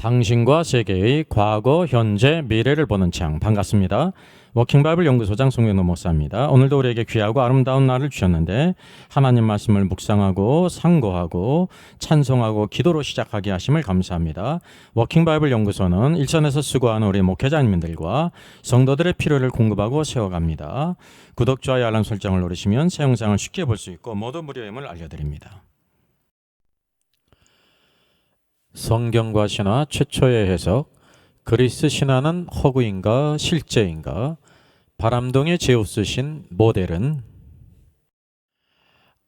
당신과 세계의 과거, 현재, 미래를 보는 창. 반갑습니다. 워킹바이블 연구소장 송영노 목사입니다. 오늘도 우리에게 귀하고 아름다운 날을 주셨는데 하나님 말씀을 묵상하고 상고하고 찬송하고 기도로 시작하게 하심을 감사합니다. 워킹바이블 연구소는 일선에서 수고하는 우리 목회자님들과 성도들의 필요를 공급하고 세워갑니다. 구독, 좋아요, 알람 설정을 누르시면 새 영상을 쉽게 볼 수 있고 모두 무료임을 알려드립니다. 성경과 신화 최초의 해석. 그리스 신화는 허구인가 실제인가? 바람동의 제우스 신 모델은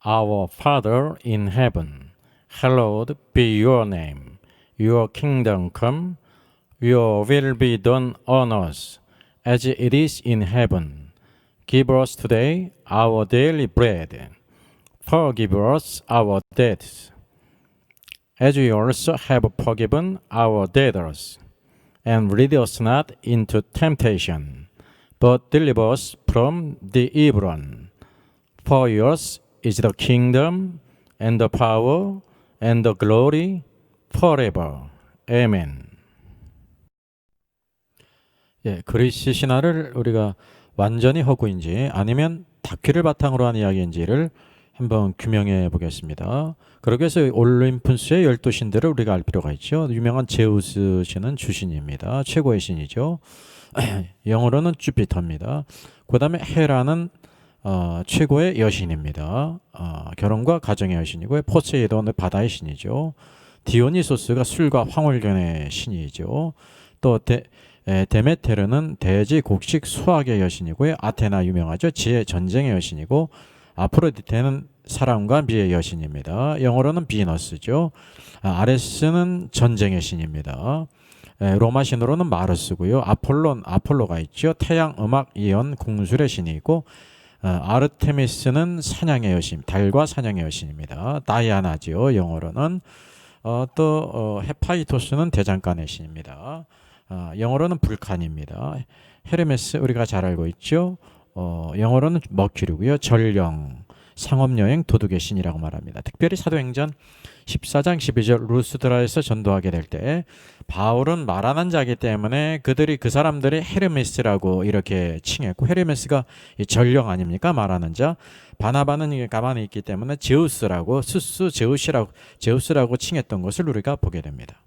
Our Father in heaven, hallowed be your name. Your kingdom come, your will be done on earth as it is in heaven. Give us today our daily bread. Forgive us our debts, as we also have forgiven our debtors. And lead us not into temptation, but deliver us from the evil one. For yours is the kingdom, and the power, and the glory, forever. Amen. 그리스 신화를 우리가 완전히 허구인지 아니면 다큐를 바탕으로 한 이야기인지를 한번 규명해 보겠습니다. 그러기 위해서 올림푸스의 12신들을 우리가 알 필요가 있죠. 유명한 제우스 신은 주신입니다. 최고의 신이죠. 영어로는 주피터입니다. 그 다음에 헤라는 최고의 여신입니다. 결혼과 가정의 여신이고요. 포세이돈은 바다의 신이죠. 디오니소스가 술과 황홀견의 신이죠. 또 데메테르는 대지, 곡식, 수학의 여신이고요. 아테나 유명하죠. 지혜, 전쟁의 여신이고, 아프로디테는 사랑과 미의 여신입니다. 영어로는 비너스죠. 아레스는 전쟁의 신입니다. 로마 신으로는 마르스고요. 아폴로가 있죠. 태양, 음악, 이언, 공술의 신이고, 아르테미스는 사냥의 여신, 달과 사냥의 여신입니다. 다이아나죠. 영어로는 또 헤파이토스는 대장간의 신입니다. 영어로는 불칸입니다. 헤르메스 우리가 잘 알고 있죠. 영어로는 머큐리고요. 전령, 상업여행, 도둑의 신이라고 말합니다. 특별히 사도행전 14장 12절 루스드라에서 전도하게 될 때 바울은 말하는 자이기 때문에 그 사람들이 헤르메스라고 이렇게 칭했고, 헤르메스가 전령 아닙니까? 말하는 자. 바나바는 가만히 있기 때문에 제우스라고 제우스라고 칭했던 것을 우리가 보게 됩니다.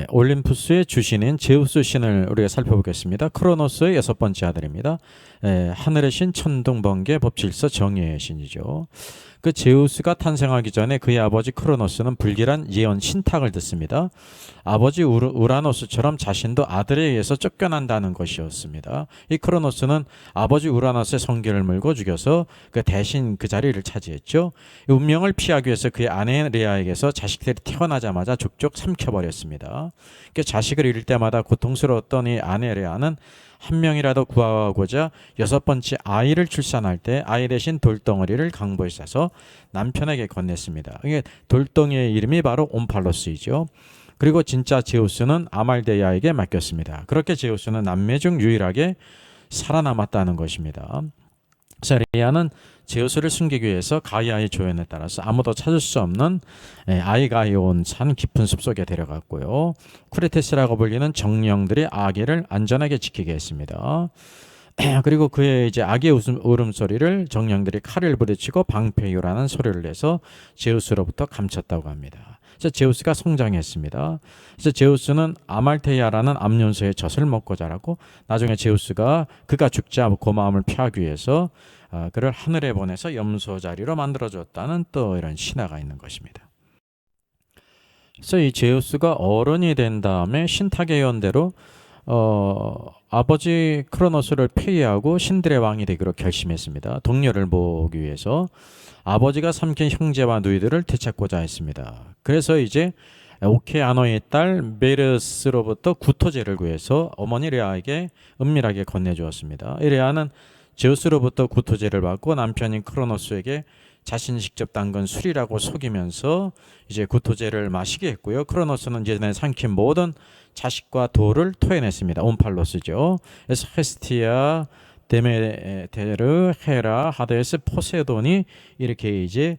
올림푸스의 주신인 제우스 신을 우리가 살펴보겠습니다. 크로노스의 6번째 아들입니다. 하늘의 신, 천둥, 번개, 법질서, 정의의 신이죠. 그 제우스가 탄생하기 전에 그의 아버지 크로노스는 불길한 예언 신탁을 듣습니다. 아버지 우라노스처럼 자신도 아들에 의해서 쫓겨난다는 것이었습니다. 이 크로노스는 아버지 우라노스의 성기를 물고 죽여서 그 대신 그 자리를 차지했죠. 운명을 피하기 위해서 그의 아내 레아에게서 자식들이 태어나자마자 족족 삼켜버렸습니다. 자식을 잃을 때마다 고통스러웠던 이 아내 레아는 한 명이라도 구하고자 6번째 아이를 출산할 때 아이 대신 돌덩어리를 강보에 싸서 남편에게 건넸습니다. 이게 돌덩이의 이름이 바로 옴팔로스이죠. 그리고 진짜 제우스는 아말데아에게 맡겼습니다. 그렇게 제우스는 남매 중 유일하게 살아남았다는 것입니다. 레아는 제우스를 숨기기 위해서 가이아의 조언에 따라서 아무도 찾을 수 없는 아이가이온 산 깊은 숲속에 데려갔고요. 쿠레테스라고 불리는 정령들이 아기를 안전하게 지키게 했습니다. 그리고 그의 이제 아기의 울음소리를 정령들이 칼을 부딪히고 방패요라는 소리를 내서 제우스로부터 감췄다고 합니다. 그래서 제우스가 성장했습니다. 그래서 제우스는 아말테이아라는 암연소의 젖을 먹고 자랐고, 나중에 제우스가 그가 죽자 고마움을 피하기 위해서 그를 하늘에 보내서 염소 자리로 만들어줬다는 또 이런 신화가 있는 것입니다. 그래서 이 제우스가 어른이 된 다음에 신탁의 예언대로 아버지 크로노스를 폐위하고 신들의 왕이 되기로 결심했습니다. 동료를 모으기 위해서 아버지가 삼킨 형제와 누이들을 되찾고자 했습니다. 그래서 이제 오케아노의 딸 메르스로부터 구토제를 구해서 어머니 레아에게 은밀하게 건네주었습니다. 이 레아는 제우스로부터 구토제를 받고 남편인 크로노스에게 자신이 직접 담근 술이라고 속이면서 이제 구토제를 마시게 했고요. 크로노스는 이전에 삼킨 모든 자식과 돌을 토해냈습니다. 옴팔로스죠. 그래서 헤스티아, 데메테르, 헤라, 하데스, 포세돈이 이렇게 이제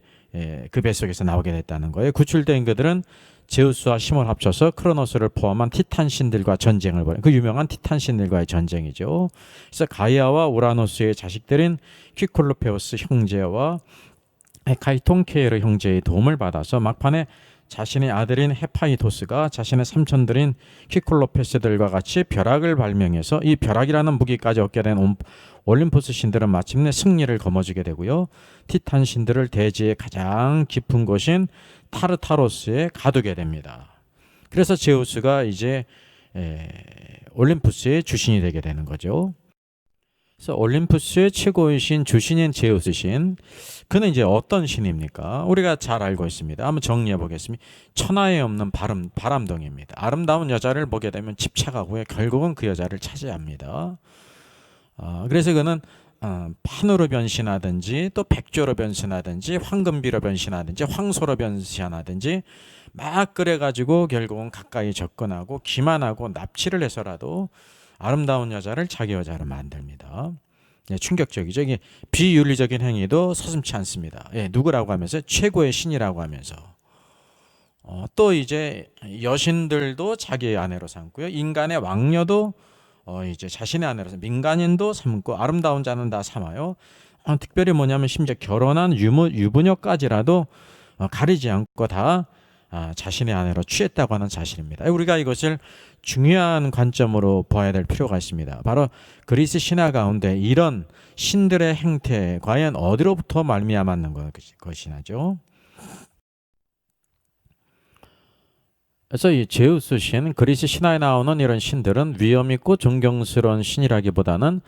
그 뱃속에서 나오게 됐다는 거예요. 구출된 그들은 제우스와 힘을 합쳐서 크로노스를 포함한 티탄 신들과 전쟁을 벌인 그 유명한 티탄 신들과의 전쟁이죠. 그래서 가이아와 우라노스의 자식들인 퀴콜로페우스 형제와 카이통케르 형제의 도움을 받아서 막판에 자신의 아들인 헤파이토스가 자신의 삼촌들인 퀴콜로페스들과 같이 벼락을 발명해서 이 벼락이라는 무기까지 얻게 된 올림푸스 신들은 마침내 승리를 거머쥐게 되고요. 티탄 신들을 대지의 가장 깊은 곳인 타르타로스에 가두게 됩니다. 그래서 제우스가 이제 올림푸스의 주신이 되게 되는 거죠. 그래서 올림푸스의 최고의 신 주신인 제우스 신, 그는 이제 어떤 신입니까? 우리가 잘 알고 있습니다. 한번 정리해 보겠습니다. 천하에 없는 바람둥이입니다. 아름다운 여자를 보게 되면 집착하고요. 결국은 그 여자를 차지합니다. 그래서 그는 판으로 변신하든지 또 백조로 변신하든지 황금비로 변신하든지 황소로 변신하든지 막 그래가지고 결국은 가까이 접근하고 기만하고 납치를 해서라도 아름다운 여자를 자기 여자로 만듭니다. 충격적이죠. 이게 비윤리적인 행위도 서슴지 않습니다. 누구라고 하면서 최고의 신이라고 하면서 또 이제 여신들도 자기의 아내로 삼고요. 인간의 왕녀도 이제 자신의 아내로 민간인도 삼고 아름다운 자는 다 삼아요. 특별히 뭐냐면 심지어 결혼한 유부녀까지라도 가리지 않고 다 자신의 아내로 취했다고 하는 사실입니다. 우리가 이것을 중요한 관점으로 봐야 될 필요가 있습니다. 바로 그리스 신화 가운데 이런 신들의 행태 과연 어디로부터 말미암았는 것이냐죠. 그래서 이 제우스 신, 그리스 신화에 나오는 이런 신들은 위험 있고 존경스러운 신이라기보다는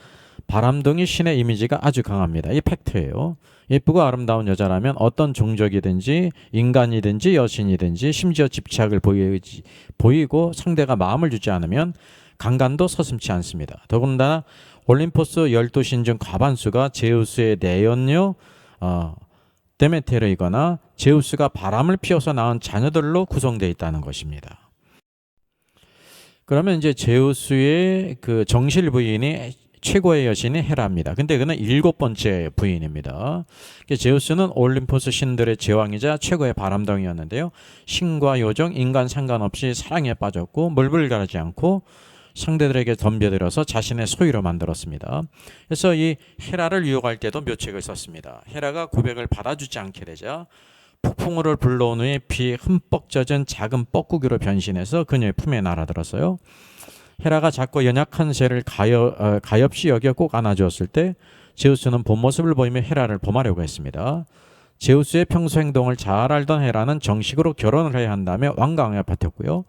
바람둥이 신의 이미지가 아주 강합니다. 이 팩트예요. 예쁘고 아름다운 여자라면 어떤 종족이든지 인간이든지 여신이든지 심지어 집착을 보이고 상대가 마음을 주지 않으면 강간도 서슴지 않습니다. 더군다나 올림포스 12신 중 과반수가 제우스의 내연녀 데메테르이거나 제우스가 바람을 피워서 낳은 자녀들로 구성되어 있다는 것입니다. 그러면 이제 제우스의 그 정실 부인이 최고의 여신이 헤라입니다. 근데 그는 7번째 부인입니다. 제우스는 올림포스 신들의 제왕이자 최고의 바람둥이였는데요. 신과 요정, 인간 상관없이 사랑에 빠졌고 물불가르지 않고 상대들에게 덤벼들어서 자신의 소유로 만들었습니다. 그래서 이 헤라를 유혹할 때도 묘책을 썼습니다. 헤라가 고백을 받아주지 않게 되자 폭풍우를 불러온 후에 비에 흠뻑 젖은 작은 뻐꾸기로 변신해서 그녀의 품에 날아들었어요. 헤라가 작고 연약한 새를 가엾이 여겨 꼭 안아주었을 때 제우스는 본 모습을 보이며 헤라를 범하려고 했습니다. 제우스의 평소 행동을 잘 알던 헤라는 정식으로 결혼을 해야 한다며 완강하게 버텼고요.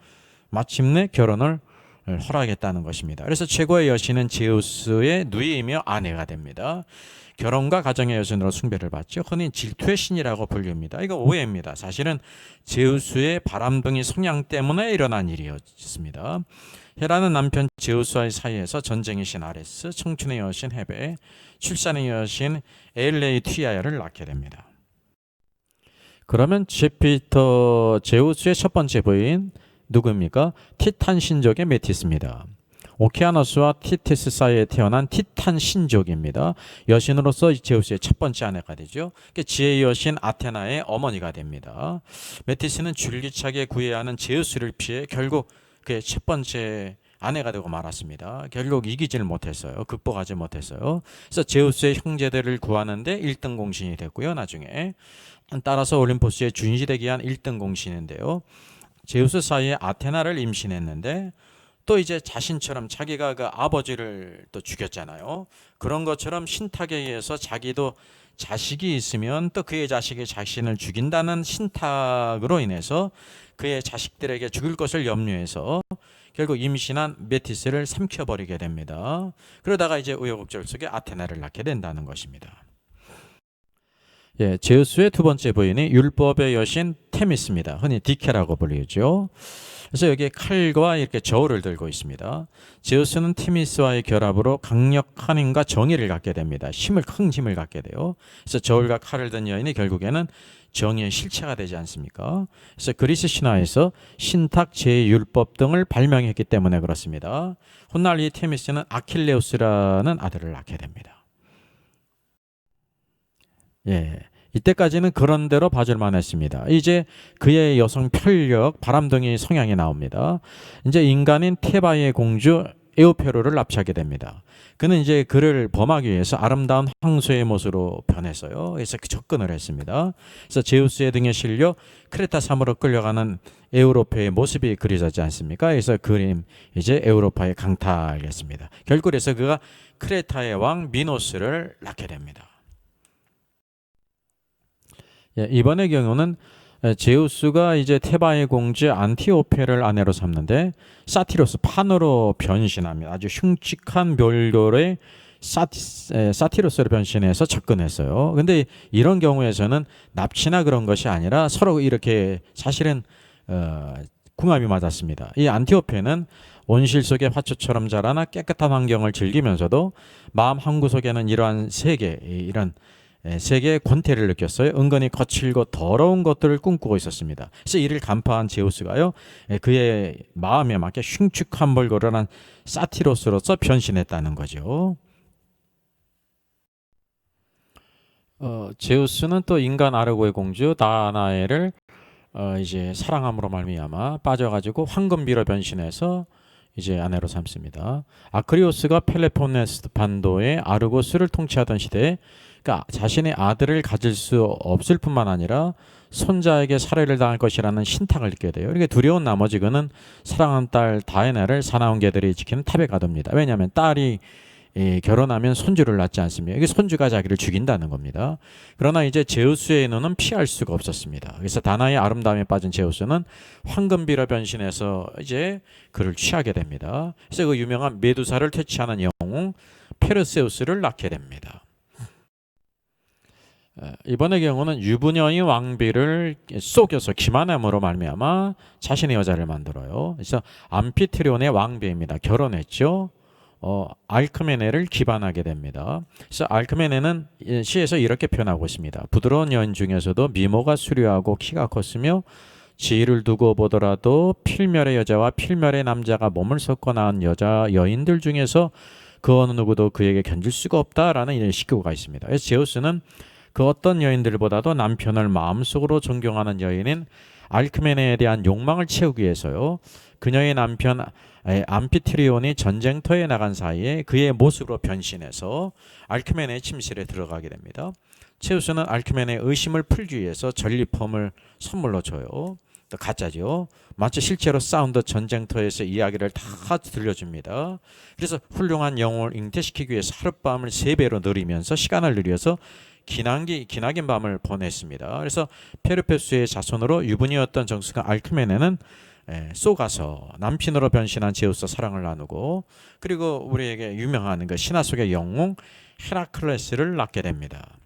마침내 결혼을 허락했다는 것입니다. 그래서 최고의 여신은 제우스의 누이이며 아내가 됩니다. 결혼과 가정의 여신으로 숭배를 받죠. 흔히 질투의 신이라고 불립니다. 이거 오해입니다. 사실은 제우스의 바람둥이 성향 때문에 일어난 일이었습니다. 헤라는 남편 제우스와의 사이에서 전쟁의 신 아레스, 청춘의 여신 헤베, 출산의 여신 에일레이튀아야를 낳게 됩니다. 그러면 제우스의 첫 번째 부인 누구입니까? 티탄 신족의 메티스입니다. 오케아노스와 티티스 사이에 태어난 티탄 신족입니다. 여신으로서 제우스의 첫 번째 아내가 되죠. 지혜의 여신 아테나의 어머니가 됩니다. 메티스는 줄기차게 구해야 하는 제우스를 피해 결국 그의 첫 번째 아내가 되고 말았습니다. 결국 이기지를 못했어요. 극복하지 못했어요. 그래서 제우스의 형제들을 구하는데 1등 공신이 됐고요. 나중에 따라서 올림포스의 주인이 되기 위한 1등 공신인데요. 제우스 사이에 아테나를 임신했는데 또 이제 자신처럼 자기가 그 아버지를 또 죽였잖아요. 그런 것처럼 신탁에 의해서 자기도 자식이 있으면 또 그의 자식이 자신을 죽인다는 신탁으로 인해서 그의 자식들에게 죽일 것을 염려해서 결국 임신한 메티스를 삼켜버리게 됩니다. 그러다가 이제 우여곡절 속에 아테나를 낳게 된다는 것입니다. 제우스의 두 번째 부인이 율법의 여신 테미스입니다. 흔히 디케라고 불리죠. 그래서 여기에 칼과 이렇게 저울을 들고 있습니다. 제우스는 테미스와의 결합으로 강력한 힘과 정의를 갖게 됩니다. 큰 힘을 갖게 돼요. 그래서 저울과 칼을 든 여인이 결국에는 정의의 실체가 되지 않습니까? 그래서 그리스 신화에서 신탁, 제율법 등을 발명했기 때문에 그렇습니다. 훗날 이 테미스는 아킬레우스라는 아들을 낳게 됩니다. 이때까지는 그런 대로 봐줄만 했습니다. 이제 그의 여성 편력, 바람둥이 성향이 나옵니다. 이제 인간인 테바의 공주 에우페로를 납치하게 됩니다. 그는 이제 그를 범하기 위해서 아름다운 황소의 모습으로 변해서요. 그래서 접근을 했습니다. 그래서 제우스의 등에 실려 크레타 섬으로 끌려가는 에우로파의 모습이 그려졌지 않습니까? 그래서 그림 이제 에우로파의 강탈이었습니다. 결국 그래서 그가 크레타의 왕 미노스를 낳게 됩니다. 예, 이번의 경우는 제우스가 이제 테바의 공주 안티오페를 아내로 삼는데 사티로스 판으로 변신합니다. 아주 흉측한 멸돌의 사티로스로 변신해서 접근했어요. 근데 이런 경우에서는 납치나 그런 것이 아니라 서로 이렇게 사실은 궁합이 맞았습니다. 이 안티오페는 온실 속의 화초처럼 자라나 깨끗한 환경을 즐기면서도 마음 한구석에는 이러한 이런 세계의 권태를 느꼈어요. 은근히 거칠고 더러운 것들을 꿈꾸고 있었습니다. 그래서 이를 간파한 제우스가요, 그의 마음에 맞게 흉측한 벌거를 사티로스로서 변신했다는 거죠. 제우스는 또 인간 아르고의 공주 다나에를 이제 사랑함으로 말미암아 빠져가지고 황금비로 변신해서 이제 아내로 삼습니다. 아크리오스가 펠레폰네스 반도의 아르고스를 통치하던 시대에 그러니까 자신의 아들을 가질 수 없을 뿐만 아니라 손자에게 살해를 당할 것이라는 신탁을 듣게 돼요. 이렇게 두려운 나머지 그는 사랑하는 딸 다이애나를 사나운 개들이 지키는 탑에 가둡니다. 왜냐하면 딸이 결혼하면 손주를 낳지 않습니까? 이게 손주가 자기를 죽인다는 겁니다. 그러나 이제 제우스의 눈은 피할 수가 없었습니다. 그래서 다나의 아름다움에 빠진 제우스는 황금비로 변신해서 이제 그를 취하게 됩니다. 그래서 그 유명한 메두사를 퇴치하는 영웅 페르세우스를 낳게 됩니다. 이번의 경우는 유부녀인 왕비를 속여서 기만함으로 말미암아 자신의 여자를 만들어요. 그래서 암피트리온의 왕비입니다. 결혼했죠. 알크메네를 기반하게 됩니다. 그래서 알크메네는 시에서 이렇게 표현하고 있습니다. 부드러운 여인 중에서도 미모가 수려하고 키가 컸으며 지위를 두고 보더라도 필멸의 여자와 필멸의 남자가 몸을 섞어 낳은 여인들 중에서 그 어느 누구도 그에게 견딜 수가 없다라는 이런 식구가 있습니다. 그래서 제우스는 그 어떤 여인들보다도 남편을 마음속으로 존경하는 여인인 알크메네에 대한 욕망을 채우기 위해서요. 그녀의 남편 암피트리온이 전쟁터에 나간 사이에 그의 모습으로 변신해서 알크메네의 침실에 들어가게 됩니다. 제우스는 알크메네의 의심을 풀기 위해서 전리품을 선물로 줘요. 또 가짜죠. 마치 실제로 싸운 듯 전쟁터에서 이야기를 다 들려줍니다. 그래서 훌륭한 영웅을 잉태시키기 위해서 하룻밤을 3배로 늘리면서 시간을 늘려서 기나긴 밤을 보냈습니다. 그래서 페르페스의 자손으로 유분이었던 정수가 알크메네는 쏘가서 남편으로 변신한 제우스와 사랑을 나누고 그리고 우리에게 유명한 그 신화 속의 영웅 헤라클레스를 낳게 됩니다.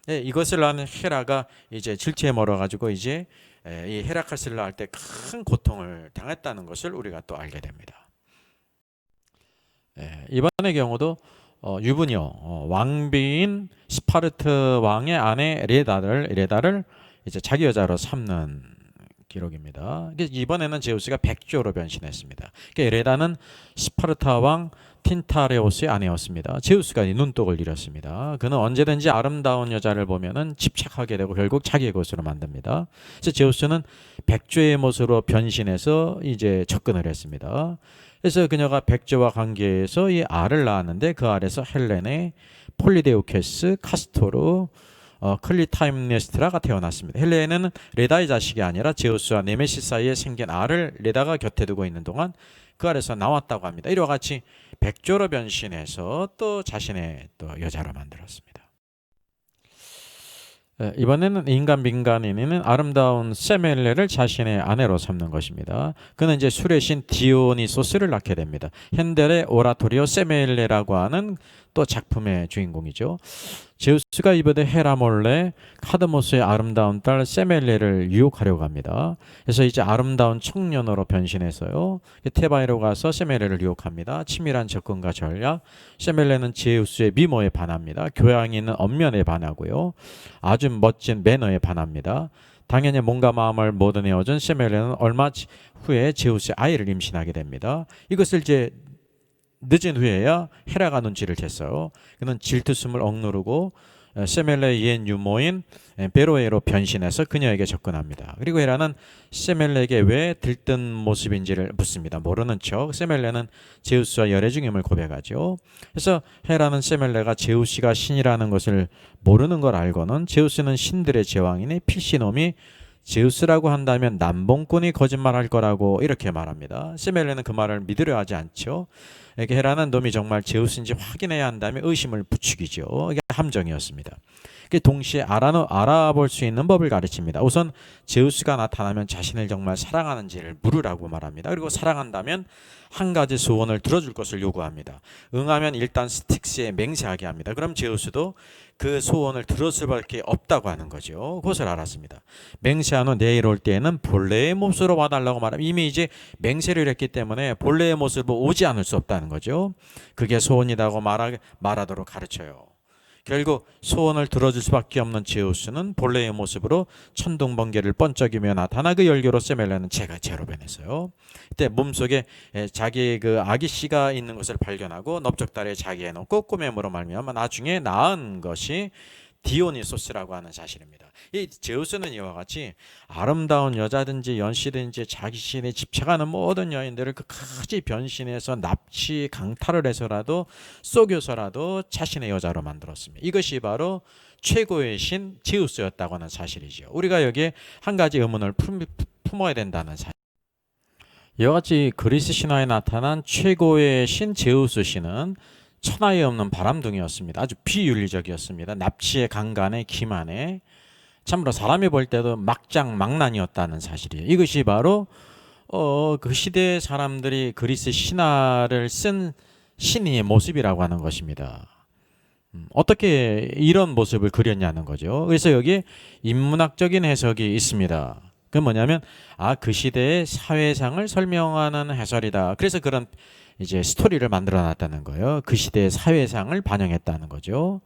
이것을 낳은 헤라가 이제 질투에 멀어가지고 이제 이 헤라클레스를 낳을 때 큰 고통을 당했다는 것을 우리가 또 알게 됩니다. 이번의 경우도 유부녀 왕비인 스파르트 왕의 아내 레다를 이제 자기 여자로 삼는 기록입니다. 이번에는 제우스가 백조로 변신했습니다. 레다는 스파르타 왕 틴타레오스의 아내였습니다. 제우스가 눈독을 들였습니다. 그는 언제든지 아름다운 여자를 보면은 집착하게 되고 결국 자기의 것으로 만듭니다. 그래서 제우스는 백조의 모습으로 변신해서 이제 접근을 했습니다. 그래서 그녀가 백조와 관계해서 이 알을 낳았는데 그 알에서 헬레네, 폴리데우케스, 카스토르, 클리타임네스트라가 태어났습니다. 헬레네는 레다의 자식이 아니라 제우스와 네메시스 사이에 생긴 알을 레다가 곁에 두고 있는 동안 그 알에서 나왔다고 합니다. 이와 같이 백조로 변신해서 또 자신의 또 여자로 만들었습니다. 이번에는 인간 민간인은 아름다운 세멜레를 자신의 아내로 삼는 것입니다. 그는 이제 술의 신 디오니소스를 낳게 됩니다. 현델의 오라토리오 세멜레라고 하는 또 작품의 주인공이죠. 제우스가 이번에 헤라 몰래 카드모스의 아름다운 딸 세멜레를 유혹하려고 합니다. 그래서 이제 아름다운 청년으로 변신해서요. 테바에로 가서 세멜레를 유혹합니다. 치밀한 접근과 전략. 세멜레는 제우스의 미모에 반합니다. 교양이 있는 언면에 반하고요. 아주 멋진 매너에 반합니다. 당연히 몸과 마음을 모두 내어준 세멜레는 얼마 후에 제우스의 아이를 임신하게 됩니다. 이것을 이제 늦은 후에야 헤라가 눈치를 챘어요. 그는 질투심을 억누르고 세멜레의 옛 유모인 베로에로 변신해서 그녀에게 접근합니다. 그리고 헤라는 세멜레에게 왜 들뜬 모습인지를 묻습니다. 모르는 척 세멜레는 제우스와 열애 중임을 고백하죠. 그래서 헤라는 세멜레가 제우스가 신이라는 것을 모르는 걸 알고는 제우스는 신들의 제왕이니 필시놈이 제우스라고 한다면 남봉꾼이 거짓말할 거라고 이렇게 말합니다. 세멜레는 그 말을 믿으려 하지 않죠. 이렇게 헤라는 놈이 정말 제우스인지 확인해야 한다면 의심을 부추기죠. 이게 함정이었습니다. 동시에 알아볼 수 있는 법을 가르칩니다. 우선 제우스가 나타나면 자신을 정말 사랑하는지를 물으라고 말합니다. 그리고 사랑한다면 한 가지 소원을 들어줄 것을 요구합니다. 응하면 일단 스틱스에 맹세하게 합니다. 그럼 제우스도 그 소원을 들을 수밖에 없다고 하는 거죠. 그것을 알았습니다. 맹세한 후 내일 올 때에는 본래의 모습으로 와달라고 말하면 이미 이제 맹세를 했기 때문에 본래의 모습으로 오지 않을 수 없다는 거죠. 그게 소원이라고 말하도록 가르쳐요. 결국 소원을 들어줄 수밖에 없는 제우스는 본래의 모습으로 천둥번개를 번쩍이며 나타나 그 열기로 세멜레는 제로 변했어요. 그때 몸속에 자기 그 아기 씨가 있는 것을 발견하고 넓적다리에 자기에 놓고 꼬매므로 말미암아 나중에 낳은 것이 디오니소스라고 하는 사실입니다. 이 제우스는 이와 같이 아름다운 여자든지 연씨든지 자기 신에 집착하는 모든 여인들을 끝까지 변신해서 납치 강탈을 해서라도 속여서라도 자신의 여자로 만들었습니다. 이것이 바로 최고의 신 제우스였다고 하는 사실이죠. 우리가 여기에 한 가지 의문을 품어야 된다는 사실. 이와 같이 그리스 신화에 나타난 최고의 신 제우스 신은 천하에 없는 바람둥이였습니다. 아주 비윤리적이었습니다. 납치의 강간에 기만에 참으로 사람이 볼 때도 막장막난이었다는 사실이에요. 이것이 바로 그 시대의 사람들이 그리스 신화를 쓴 신의 모습이라고 하는 것입니다. 어떻게 이런 모습을 그렸냐는 거죠. 그래서 여기 인문학적인 해석이 있습니다. 그건 뭐냐면 그 시대의 사회상을 설명하는 해설이다. 그래서 그런 이제 스토리를 만들어 놨다는 거예요. 그 시대의 사회상을 반영했다는 거죠.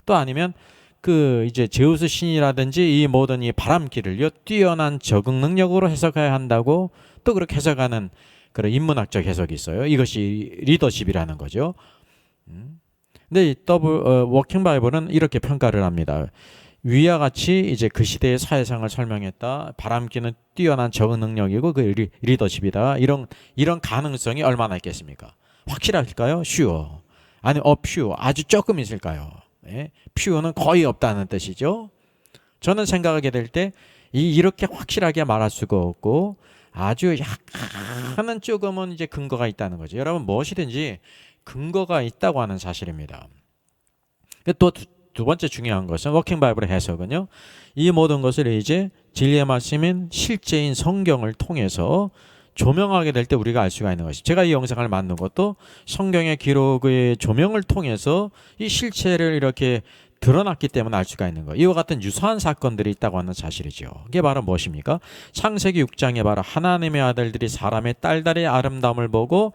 또 아니면 그 이제 제우스 신이라든지 이 모든 이 바람기를요 뛰어난 적응 능력으로 해석해야 한다고 또 그렇게 해석하는 그런 인문학적 해석이 있어요. 이것이 리더십이라는 거죠. 근데 이 워킹 바이블은 이렇게 평가를 합니다. 위와 같이 이제 그 시대의 사회상을 설명했다. 바람기는 뛰어난 적응 능력이고 그 리더십이다. 이런 가능성이 얼마나 있겠습니까? 확실할까요? sure. 아니 few. 아주 조금 있을까요? 네. few는 거의 없다는 뜻이죠. 저는 생각하게 될 때 이렇게 확실하게 말할 수가 없고 아주 약간은 조금은 이제 근거가 있다는 거죠. 여러분 무엇이든지 근거가 있다고 하는 사실입니다. 또 두 번째 중요한 것은 워킹 바이블의 해석은요. 이 모든 것을 이제 진리의 말씀인 실제인 성경을 통해서 조명하게 될 때 우리가 알 수가 있는 것이 제가 이 영상을 만든 것도 성경의 기록의 조명을 통해서 이 실체를 이렇게 드러났기 때문에 알 수가 있는 거예요. 이와 같은 유사한 사건들이 있다고 하는 사실이죠. 이게 바로 무엇입니까? 창세기 6장에 바로 하나님의 아들들이 사람의 딸들의 아름다움을 보고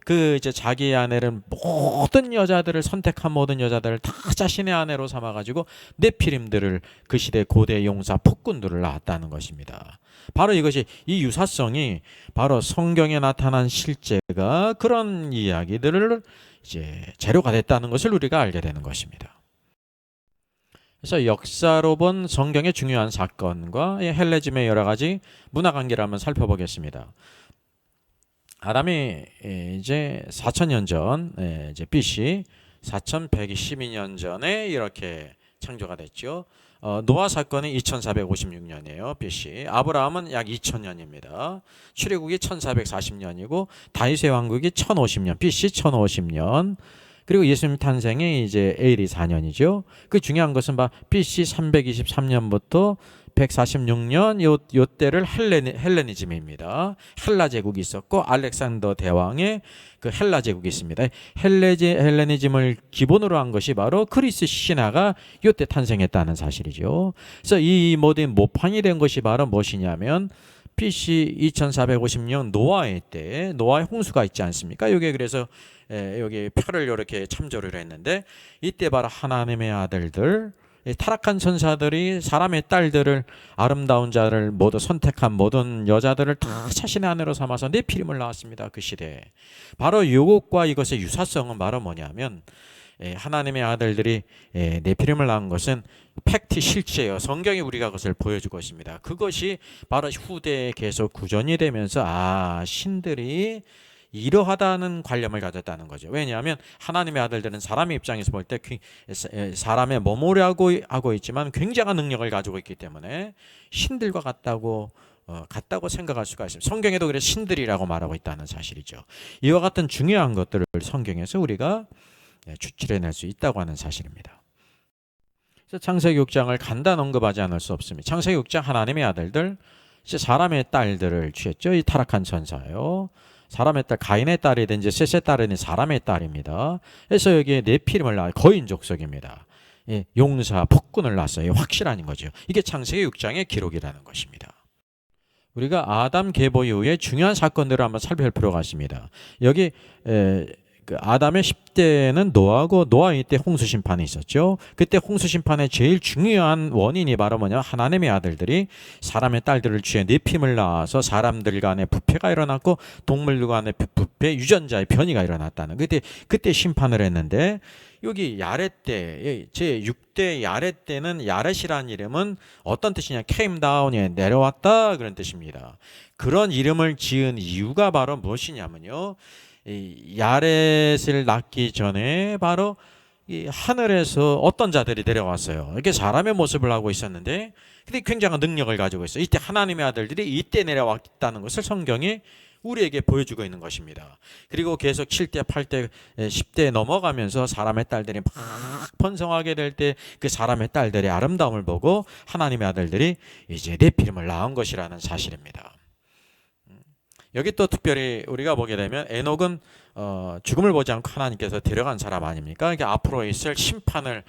그 이제 자기의 아내를 모든 여자들을 선택한 모든 여자들을 다 자신의 아내로 삼아가지고 네피림들을 그 시대 고대 용사 폭군들을 낳았다는 것입니다. 바로 이것이 이 유사성이 바로 성경에 나타난 실제가 그런 이야기들을 이제 재료가 됐다는 것을 우리가 알게 되는 것입니다. 그래서 역사로 본 성경의 중요한 사건과 헬레즘의 여러 가지 문화 관계를 한번 살펴보겠습니다. 아담이 이제 4,000년 전, 이제 BC 4,122년 전에 이렇게 창조가 됐죠. 노아 사건이 2,456년이에요. BC. 아브라함은 약 2,000년입니다. 출애굽이 1,440년이고 다윗의 왕국이 1,050년, BC 1,050년. 그리고 예수님 탄생이 이제 AD 4년이죠. 그 중요한 것은 BC 323년부터 146년 요 때를 헬레니즘입니다. 헬라 제국이 있었고 알렉산더 대왕의 그 헬라 제국이 있습니다. 헬레니즘을 기본으로 한 것이 바로 그리스 신화가 요때 탄생했다는 사실이죠. 그래서 이 모든 모판이 된 것이 바로 무엇이냐면 BC 2450년 노아의 때 노아의 홍수가 있지 않습니까? 여기 그래서 여기 표를 이렇게 참조를 했는데 이때 바로 하나님의 아들들 타락한 천사들이 사람의 딸들을 아름다운 자를 모두 선택한 모든 여자들을 다 자신의 아내로 삼아서 네피림을 낳았습니다. 그 시대에. 바로 이것과 이것의 유사성은 바로 뭐냐면 하나님의 아들들이 네피림을 낳은 것은 팩트 실제예요. 성경이 우리가 그것을 보여주고 있습니다. 그것이 바로 후대에 계속 구전이 되면서 신들이 이러하다는 관념을 가졌다는 거죠. 왜냐하면 하나님의 아들들은 사람의 입장에서 볼 때 사람의 몸으로 하고 있지만 굉장한 능력을 가지고 있기 때문에 신들과 같다고 생각할 수가 있습니다. 성경에도 그래서 신들이라고 말하고 있다는 사실이죠. 이와 같은 중요한 것들을 성경에서 우리가 추출해낼 수 있다고 하는 사실입니다. 그래서 창세기 6장을 간단 언급하지 않을 수 없습니다. 창세기 6장 하나님의 아들들, 사람의 딸들을 취했죠. 이 타락한 천사예요. 사람의 딸, 가인의 딸이든지 셋의 딸은 사람의 딸입니다. 그래서 여기에 네피림을 낳아 거인 족속입니다. 용사, 폭군을 낳았어요. 확실한 거죠. 이게 창세기 6장의 기록이라는 것입니다. 우리가 아담 계보 이후에 중요한 사건들을 한번 살펴볼 필요가 있습니다. 여기 아담의 10대는 노아의 때 홍수 심판이 있었죠. 그때 홍수 심판의 제일 중요한 원인이 바로 뭐냐? 하나님의 아들들이 사람의 딸들을 취해 네피림을 낳아서 사람들 간의 부패가 일어났고 동물 간의 부패, 유전자의 변이가 일어났다는. 그때 심판을 했는데 여기 야렛 때, 제 6대 야렛 때는 야렛이라는 이름은 어떤 뜻이냐? came down에 내려왔다 그런 뜻입니다. 그런 이름을 지은 이유가 바로 무엇이냐면요. 야렛을 낳기 전에 바로 이 하늘에서 어떤 자들이 내려왔어요. 이렇게 사람의 모습을 하고 있었는데 근데 굉장한 능력을 가지고 있어요. 이때 하나님의 아들들이 이때 내려왔다는 것을 성경이 우리에게 보여주고 있는 것입니다. 그리고 계속 7대, 8대, 10대 넘어가면서 사람의 딸들이 막 번성하게 될 때 그 사람의 딸들의 아름다움을 보고 하나님의 아들들이 이제 네피림을 낳은 것이라는 사실입니다. 여기 또 특별히 우리가 보게 되면 에녹은 죽음을 보지 않고 하나님께서 데려간 사람 아닙니까? 그러니까 앞으로 있을 심판을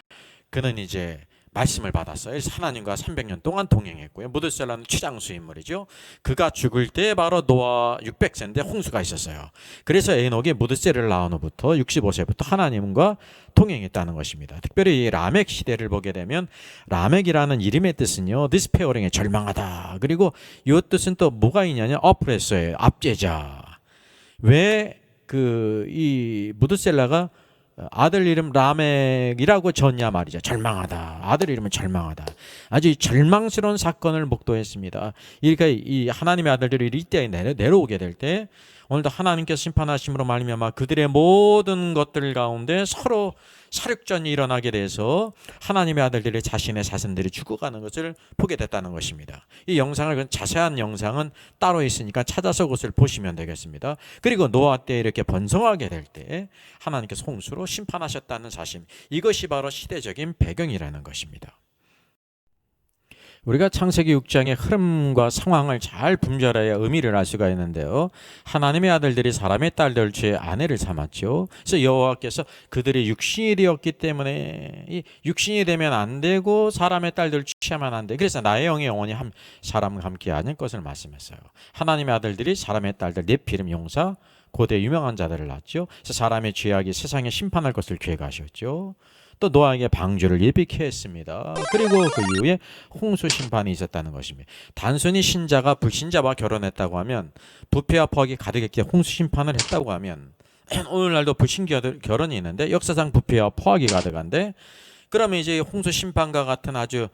그는 이제 말씀을 받았어요. 그래서 하나님과 300년 동안 동행했고요. 무드셀라는 최장수 인물이죠. 그가 죽을 때 바로 노아 600세인데 홍수가 있었어요. 그래서 에녹이 무드셀을 낳은 후부터 65세부터 하나님과 동행했다는 것입니다. 특별히 이 라멕 시대를 보게 되면 라멕이라는 이름의 뜻은요, 디스페어링에 절망하다. 그리고 이 뜻은 또 뭐가 있냐면 어프레서예요. 압제자. 왜 이 무드셀라가 아들 이름 라멕이라고 졌냐 말이죠. 절망하다. 아들 이름은 절망하다. 아주 절망스러운 사건을 목도했습니다. 그러니까 이 하나님의 아들들이 이때에 내려오게 될 때 오늘도 하나님께서 심판하심으로 말미암아 그들의 모든 것들 가운데 서로 사륙전이 일어나게 돼서 하나님의 아들들이 자신의 자손들이 죽어가는 것을 보게 됐다는 것입니다. 이 영상을 자세한 영상은 따로 있으니까 찾아서 그것을 보시면 되겠습니다. 그리고 노아 때 이렇게 번성하게 될 때 하나님께서 홍수로 심판하셨다는 사실, 이것이 바로 시대적인 배경이라는 것입니다. 우리가 창세기 6장의 흐름과 상황을 잘 분별해야 의미를 알 수가 있는데요. 하나님의 아들들이 사람의 딸들 죄의 아내를 삼았죠. 그래서 여호와께서 그들이 육신이 되었기 때문에 이 육신이 되면 안 되고 사람의 딸들을 취하면 안 돼. 그래서 나의 영이 영원히 사람과 함께 하는 것을 말씀했어요. 하나님의 아들들이 사람의 딸들 네피림 용사 고대 유명한 자들을 낳았죠. 그래서 사람의 죄악이 세상에 심판할 것을 계획하셨죠. 또 노아에게 방주를 예비케 했습니다. 그리고 그 이후에 홍수 심판이 있었다는 것입니다. 단순히 신자가 불신자와 결혼했다고 하면 부패와 포악이 가득했기에 홍수 심판을 했다고 하면 오늘날도 불신자 결혼이 있는데 역사상 부패와 포악이 가득한데 그러면 이제 홍수 심판과 같은 아주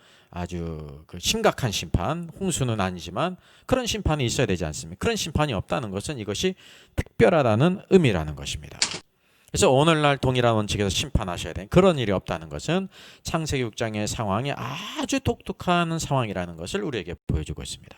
그 심각한 심판, 홍수는 아니지만 그런 심판이 있어야 되지 않습니까? 그런 심판이 없다는 것은 이것이 특별하다는 의미라는 것입니다. 그래서 오늘날 동일한 원칙에서 심판하셔야 되는 그런 일이 없다는 것은 창세기 6장의 상황이 아주 독특한 상황이라는 것을 우리에게 보여주고 있습니다.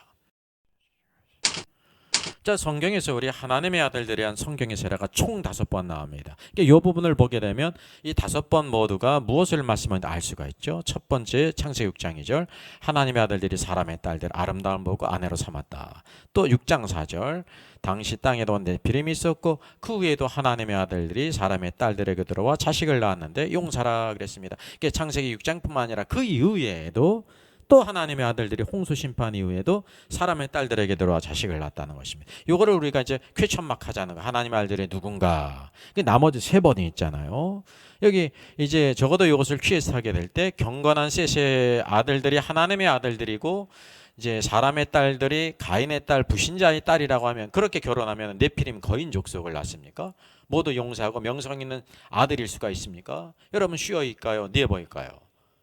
자, 성경에서 우리 하나님의 아들들에 대한 성경의 세례가 총 5번 나옵니다. 이 부분을 보게 되면 이 5번 모두가 무엇을 말씀하는지 알 수가 있죠. 첫 번째 창세기 6장 2절 하나님의 아들들이 사람의 딸들 아름다움 보고 아내로 삼았다. 또 6장 4절 당시 땅에도 네피림이 있었고 그 후에도 하나님의 아들들이 사람의 딸들에게 들어와 자식을 낳았는데 용사라 그랬습니다. 이게 창세기 6장뿐만 아니라 그 이후에도 또 하나님의 아들들이 홍수 심판 이후에도 사람의 딸들에게 들어와 자식을 낳았다는 것입니다. 이거를 우리가 이제 퀘천막 하자는 거. 하나님의 아들들이 누군가. 나머지 3번이 있잖아요. 여기 이제 적어도 이것을 퀴즈하게 될 때 경건한 셋의 아들들이 하나님의 아들들이고 이제 사람의 딸들이 가인의 딸, 부신자의 딸이라고 하면 그렇게 결혼하면 네피림 거인 족속을 낳습니까? 모두 용사하고 명성 있는 아들일 수가 있습니까? 여러분 슈어일까요? 네버일까요?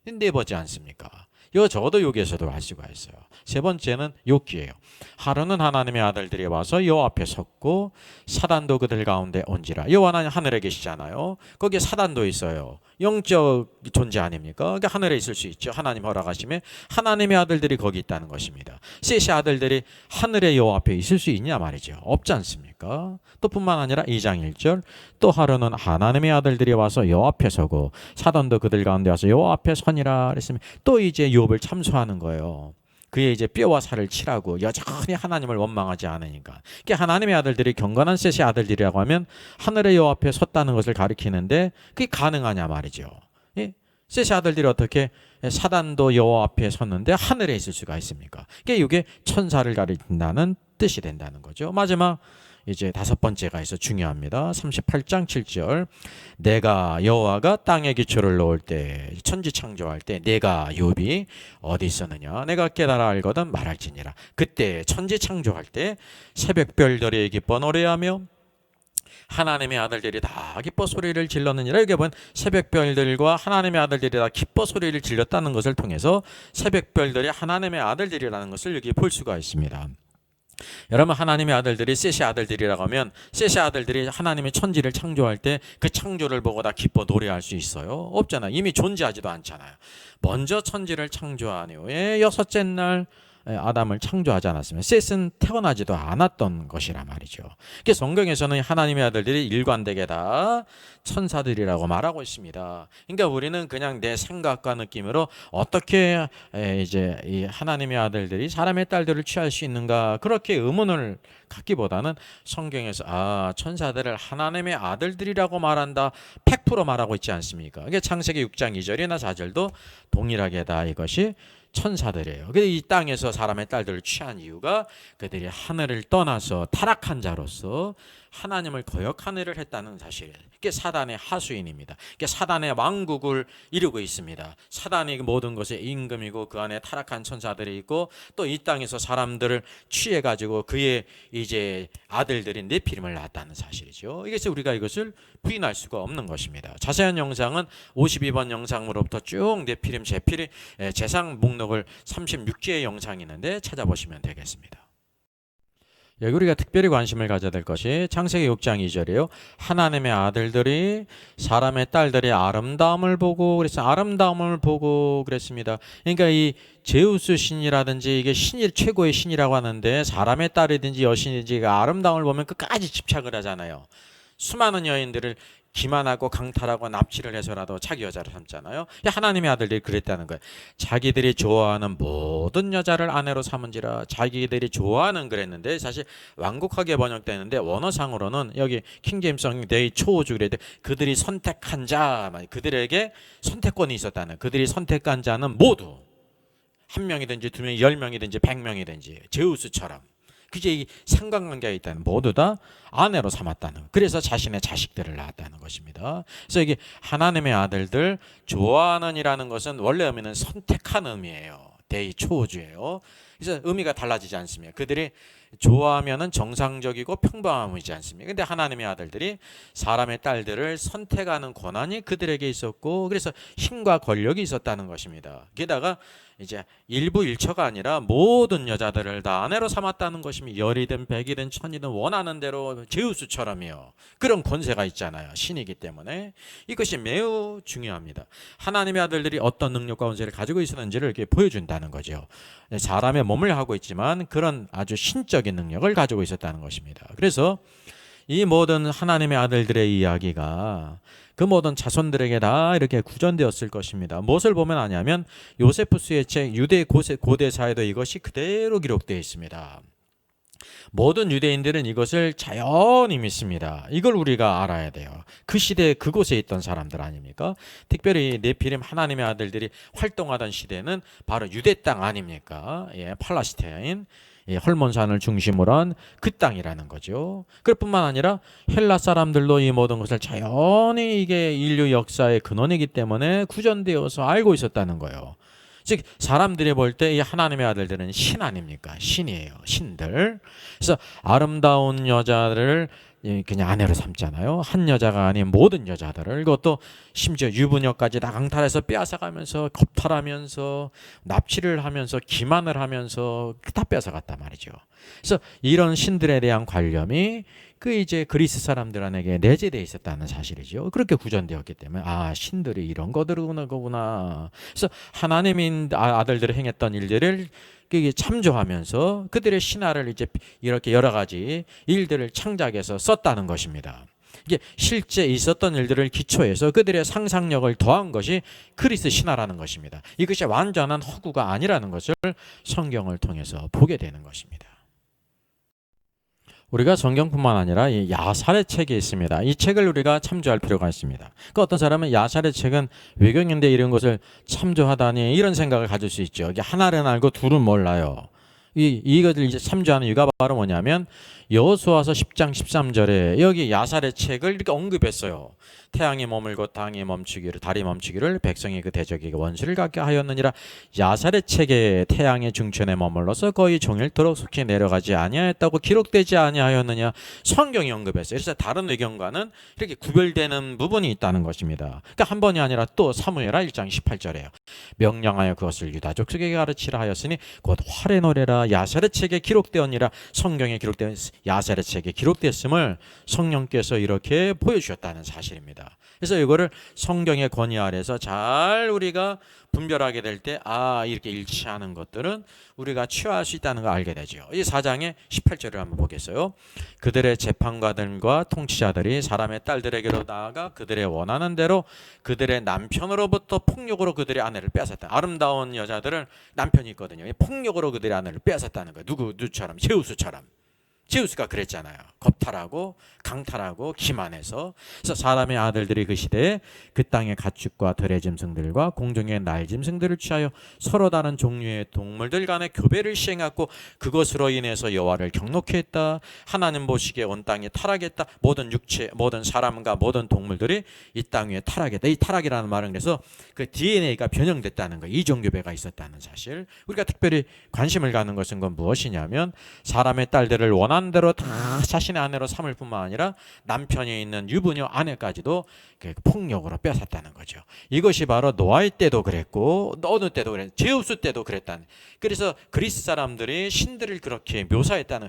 네버지 않습니까? 이거 적어도 여기에서도 알 수가 있어요. 세 번째는 욥기예요. 하루는 하나님의 아들들이 와서 여호와 앞에 섰고 사단도 그들 가운데 온지라. 여호와는 하늘에 계시잖아요. 거기에 사단도 있어요. 영적 존재 아닙니까? 그러니까 하늘에 있을 수 있죠. 하나님 허락하심에 하나님의 아들들이 거기 있다는 것입니다. 셋의 아들들이 하늘의 여호와 앞에 있을 수 있냐 말이죠. 없지 않습니까? 또 뿐만 아니라 2장 1절 또 하루는 하나님의 아들들이 와서 여호와 앞에 서고 사단도 그들 가운데 와서 여호와 앞에 서니라 그랬으면 또 이제 욥을 참소하는 거예요. 그의 이제 뼈와 살을 치라고 여전히 하나님을 원망하지 않으니까. 그러니까 하나님의 아들들이 경건한 셋의 아들들이라고 하면 하늘의 여호와 앞에 섰다는 것을 가리키는데 그게 가능하냐 말이죠. 예? 셋의 아들들이 어떻게 사단도 여호와 앞에 섰는데 하늘에 있을 수가 있습니까? 그러니까 이게 천사를 가리킨다는 뜻이 된다는 거죠. 마지막 이제 다섯 번째가 있어 중요합니다. 38장 7절 내가 여호와가 땅에 기초를 놓을 때 천지 창조할 때 내가 욥이 어디 있었느냐 내가 깨달아 알거든 말할지니라. 그때 천지 창조할 때 새벽별들이 기뻐 노래하며 하나님의 아들들이 다 기뻐 소리를 질렀느니라. 여기 보면 새벽별들과 하나님의 아들들이 다 기뻐 소리를 질렀다는 것을 통해서 새벽별들이 하나님의 아들들이라는 것을 여기 볼 수가 있습니다. 여러분 하나님의 아들들이 셋의 아들들이라고 하면 셋의 아들들이 하나님의 천지를 창조할 때 그 창조를 보고 다 기뻐 노래할 수 있어요? 없잖아요. 이미 존재하지도 않잖아요. 먼저 천지를 창조한 이후에 여섯째 날 아담을 창조하지 않았으면 셋은 태어나지도 않았던 것이라 말이죠. 그래서 성경에서는 하나님의 아들들이 일관되게 다 천사들이라고 말하고 있습니다. 그러니까 우리는 그냥 내 생각과 느낌으로 어떻게 이제 이 하나님의 아들들이 사람의 딸들을 취할 수 있는가 그렇게 의문을 갖기보다는 성경에서 천사들을 하나님의 아들들이라고 말한다 100% 말하고 있지 않습니까? 이게 창세기 6장 2절이나 4절도 동일하게 다 이것이 천사들이에요. 근데 이 땅에서 사람의 딸들을 취한 이유가 그들이 하늘을 떠나서 타락한 자로서 하나님을 거역한 일을 했다는 사실이에요. 그게 사단의 하수인입니다. 그게 사단의 왕국을 이루고 있습니다. 사단이 모든 것의 임금이고 그 안에 타락한 천사들이 있고 또 이 땅에서 사람들을 취해가지고 그의 이제 아들들인 네피림을 낳았다는 사실이죠. 이것이 우리가 이것을 부인할 수가 없는 것입니다. 자세한 영상은 52번 영상으로부터 쭉 네피림 제피림 재상 목록을 36개의 영상이 있는데 찾아보시면 되겠습니다. 여기 우리가 특별히 관심을 가져야 될 것이 창세기 6장 2절이에요. 하나님의 아들들이 사람의 딸들의 아름다움을 보고 그래서 아름다움을 보고 그랬습니다. 그러니까 이 제우스 신이라든지 이게 신이 최고의 신이라고 하는데 사람의 딸이든지 여신이든지 아름다움을 보면 끝까지 집착을 하잖아요. 수많은 여인들을 기만하고 강탈하고 납치를 해서라도 자기 여자를 삼잖아요. 하나님의 아들들이 그랬다는 거예요. 자기들이 좋아하는 모든 여자를 아내로 삼은지라. 자기들이 좋아하는 그랬는데 사실 완곡하게 번역되는데 원어상으로는 여기 킹제임스 데이 초우주 그랬는데 그들이 선택한 자, 그들에게 선택권이 있었다는, 그들이 선택한 자는 모두 한 명이든지 두 명, 10명이든지 100명이든지 제우스처럼 그게 이 상관관계가 있다는, 모두 다 아내로 삼았다는, 그래서 자신의 자식들을 낳았다는 것입니다. 그래서 이게 하나님의 아들들 좋아하는 이라는 것은 원래 의미는 선택한 의미예요. 대의 초우주예요. 그래서 의미가 달라지지 않습니다. 그들이 좋아하면은 정상적이고 평범함이지 않습니까? 근데 하나님의 아들들이 사람의 딸들을 선택하는 권한이 그들에게 있었고 그래서 힘과 권력이 있었다는 것입니다. 게다가 이제 일부 일처가 아니라 모든 여자들을 다 아내로 삼았다는 것입니다. 열이든 백이든 천이든 원하는 대로 제우스처럼이요. 그런 권세가 있잖아요. 신이기 때문에 이것이 매우 중요합니다. 하나님의 아들들이 어떤 능력과 권세를 가지고 있었는지를 이렇게 보여준다는 거죠. 사람의 몸을 하고 있지만 그런 아주 신적인 능력을 가지고 있었다는 것입니다. 그래서 이 모든 하나님의 아들들의 이야기가 그 모든 자손들에게 다 이렇게 구전되었을 것입니다. 무엇을 보면 아냐면 요세푸스의 책 유대 고대 사회도 이것이 그대로 기록되어 있습니다. 모든 유대인들은 이것을 자연히 믿습니다. 이걸 우리가 알아야 돼요. 그 시대에 그곳에 있던 사람들 아닙니까? 특별히 네피림 하나님의 아들들이 활동하던 시대는 바로 유대 땅 아닙니까? 팔레스타인, 헐몬산을 중심으로 한 그 땅이라는 거죠. 그뿐만 아니라 헬라 사람들도 이 모든 것을 자연히 이게 인류 역사의 근원이기 때문에 구전되어서 알고 있었다는 거예요. 즉 사람들이 볼 때 이 하나님의 아들들은 신 아닙니까? 신이에요. 신들. 그래서 아름다운 여자를 그냥 아내로 삼잖아요. 한 여자가 아닌 모든 여자들을, 그것도 심지어 유부녀까지 다 강탈해서 빼앗아가면서 겁탈하면서 납치를 하면서 기만을 하면서 다 뺏어갔단 말이죠. 그래서 이런 신들에 대한 관념이 그 이제 그리스 사람들에게 내재되어 있었다는 사실이죠. 그렇게 구전되었기 때문에 신들이 이런 거구나. 그래서 하나님인 아들들이 행했던 일들을 참조하면서 그들의 신화를 이제 이렇게 여러 가지 일들을 창작해서 썼다는 것입니다. 이게 실제 있었던 일들을 기초해서 그들의 상상력을 더한 것이 그리스 신화라는 것입니다. 이것이 완전한 허구가 아니라는 것을 성경을 통해서 보게 되는 것입니다. 우리가 성경뿐만 아니라 이 야살의 책이 있습니다. 이 책을 우리가 참조할 필요가 있습니다. 그러니까 어떤 사람은 야살의 책은 외경인데 이런 것을 참조하다니 이런 생각을 가질 수 있죠. 이게 하나는 알고 둘은 몰라요. 이것을 이제 참조하는 이유가 바로 뭐냐면 여호수아서 10장 13절에 여기 야살의 책을 이렇게 언급했어요. 태양이 머물고 땅이 멈추기를, 달이 멈추기를, 백성이 그 대적에게 원수를 갖게 하였느니라. 야살의 책에 태양의 중천에 머물러서 거의 종일토록 속히 내려가지 아니하였다고 기록되지 아니하였느냐. 성경이 언급했어요. 그래서 다른 의견과는 이렇게 구별되는 부분이 있다는 것입니다. 그러니까 한 번이 아니라 또 사무엘하 1장 18절에요. 명령하여 그것을 유다 족속에게 가르치라 하였으니 곧 활의 노래라. 야살의 책에 기록되었니라. 성경에 기록된 야살의 책에 기록됐음을 성령께서 이렇게 보여주셨다는 사실입니다. 그래서 이거를 성경의 권위 아래서 잘 우리가 분별하게 될 때 이렇게 일치하는 것들은 우리가 취할 수 있다는 걸 알게 되죠. 이 4장의 18절을 한번 보겠어요. 그들의 재판관들과 통치자들이 사람의 딸들에게로 나아가 그들의 원하는 대로 그들의 남편으로부터 폭력으로 그들의 아내를 빼앗았다. 아름다운 여자들은 남편이 있거든요. 폭력으로 그들의 아내를 빼앗았다는 거예요. 누구처럼? 제우스처럼. 제우스가 그랬잖아요. 겁탈하고 강탈하고 기만해서. 그래서 사람의 아들들이 그 시대에 그 땅의 가축과 들의 짐승들과 공중의 날짐승들을 취하여 서로 다른 종류의 동물들 간의 교배를 시행하고 그것으로 인해서 여호와를 경노케 했다. 하나님 보시기에 온 땅이 타락했다. 모든 육체, 모든 사람과 모든 동물들이 이 땅 위에 타락했다. 이 타락이라는 말은 그래서 그 DNA가 변형됐다는 거예요. 이종교배가 있었다는 사실. 우리가 특별히 관심을 갖는 것은 건 무엇이냐면 사람의 딸들을 원하는 대로 다 자신의 아내로 삼을 뿐만 아니라 남편이 있는 유부녀 아내까지도 폭력으로 뺏었다는 거죠. 이것이 바로 노아의 때도 그랬고 어느 때도 그랬고 제우스 때도 그랬다는. 그래서 그리스 사람들이 신들을 그렇게 묘사했다는.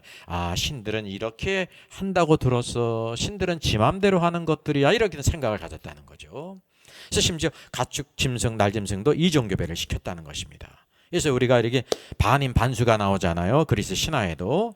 신들은 이렇게 한다고 들었어. 신들은 지 맘대로 하는 것들이야. 이렇게 생각을 가졌다는 거죠. 그래서 심지어 가축, 짐승, 날짐승도 이종교배를 시켰다는 것입니다. 그래서 우리가 이렇게 반인 반수가 나오잖아요. 그리스 신화에도.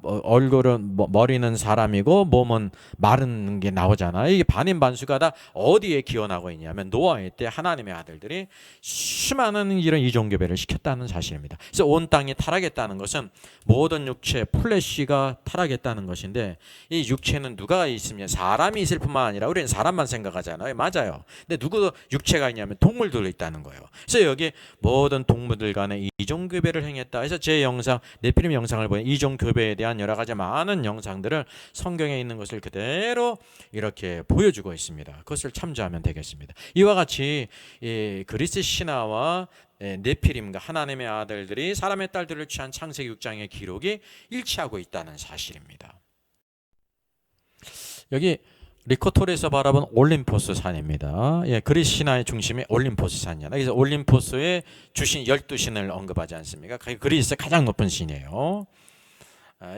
얼굴은 머리는 사람이고 몸은 마른 게 나오잖아요. 이게 반인 반수가 다 어디에 기원하고 있냐면 노아의 때 하나님의 아들들이 수많은 이런 이종교배를 시켰다는 사실입니다. 그래서 온 땅이 타락했다는 것은 모든 육체 플래시가 타락했다는 것인데 이 육체는 누가 있으면 사람이 있을 뿐만 아니라 우리는 사람만 생각하잖아요. 맞아요. 근데 누구도 육체가 있냐면 동물들도 있다는 거예요. 그래서 여기 모든 동물들 간에 이종교배를 행했다. 그래서 제 영상 네피림 영상을 보니 이종교배에 대한 여러 가지 많은 영상들을 성경에 있는 것을 그대로 이렇게 보여주고 있습니다. 그것을 참조하면 되겠습니다. 이와 같이 그리스 신화와 네피림과 하나님의 아들들이 사람의 딸들을 취한 창세기 6장의 기록이 일치하고 있다는 사실입니다. 여기 리코토르에서 바라본 올림포스 산입니다. 그리스 신화의 중심이 올림포스 산이잖아요. 그래서 올림포스의 주신 12신을 언급하지 않습니까? 그리스의 가장 높은 신이에요.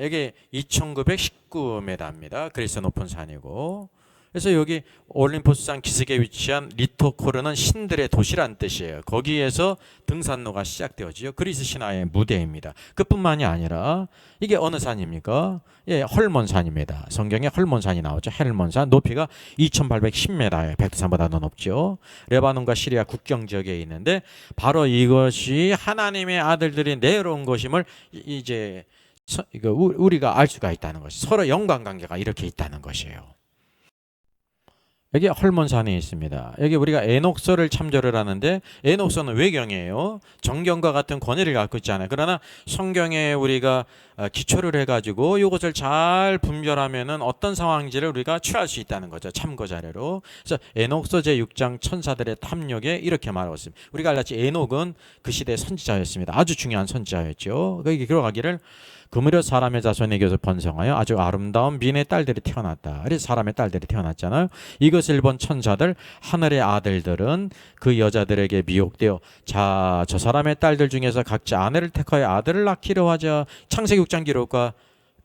여기 2919m입니다. 그리스 높은 산이고. 그래서 여기 올림포스산 기슭에 위치한 리토코르는 신들의 도시란 뜻이에요. 거기에서 등산로가 시작되어지죠. 그리스 신화의 무대입니다. 그뿐만이 아니라 이게 어느 산입니까? 헐몬산입니다. 성경에 헐몬산이 나오죠. 헬몬산 높이가 2810m예요. 백두산보다 더 높죠. 레바논과 시리아 국경 지역에 있는데 바로 이것이 하나님의 아들들이 내려온 것임을 이제 우리가 알 수가 있다는 것이 서로 연관관계가 이렇게 있다는 것이에요. 여기 헐몬산이 있습니다. 여기 우리가 에녹서를 참조를 하는데 에녹서는 외경이에요. 정경과 같은 권위를 갖고 있잖아요. 그러나 성경에 우리가 기초를 해가지고 이것을 잘 분별하면은 어떤 상황인지를 우리가 취할 수 있다는 거죠. 참고 자료로. 그래서 에녹서 제6장 천사들의 탐욕에 이렇게 말하고 있습니다. 우리가 알다시피 에녹은 그 시대의 선지자였습니다. 아주 중요한 선지자였죠. 거기 들어가기를 그무려 사람의 자손에게서 번성하여 아주 아름다운 민의 딸들이 태어났다. 그래서 사람의 딸들이 태어났잖아요. 이것을 본 천사들, 하늘의 아들들은 그 여자들에게 미혹되어 자, 저 사람의 딸들 중에서 각자 아내를 택하여 아들을 낳기로 하자. 창세기 6장 기록과